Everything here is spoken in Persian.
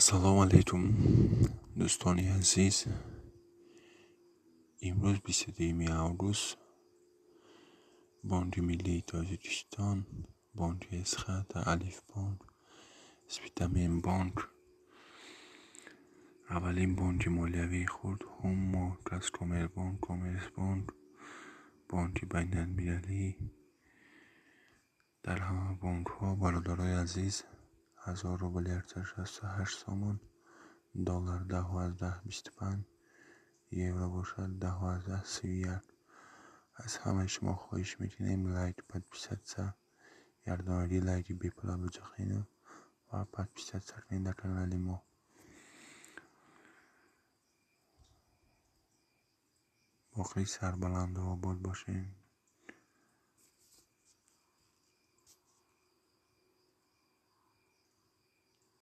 سلام علیکم دوستان عزیز. امروز 22 اوگوست بانک ملی تاجیکستان، بانک اسخط، الف بانک، اسپیتامین بانک، اولین بانک مالیوی خود، هم کسکومر بانک، کامرس بانک، بانک بین المللی، در همه بانک ها برادرای عزیز 1000 روبل 68 سامان، دلار 10.25، یورو باشد 10.31. از همه شما خواهش میکنیم لایک подписаться, ярдамаги лайки бепулал бачахина و подписаться کنید در کانال ما. باقی سربلند و آباد باشین.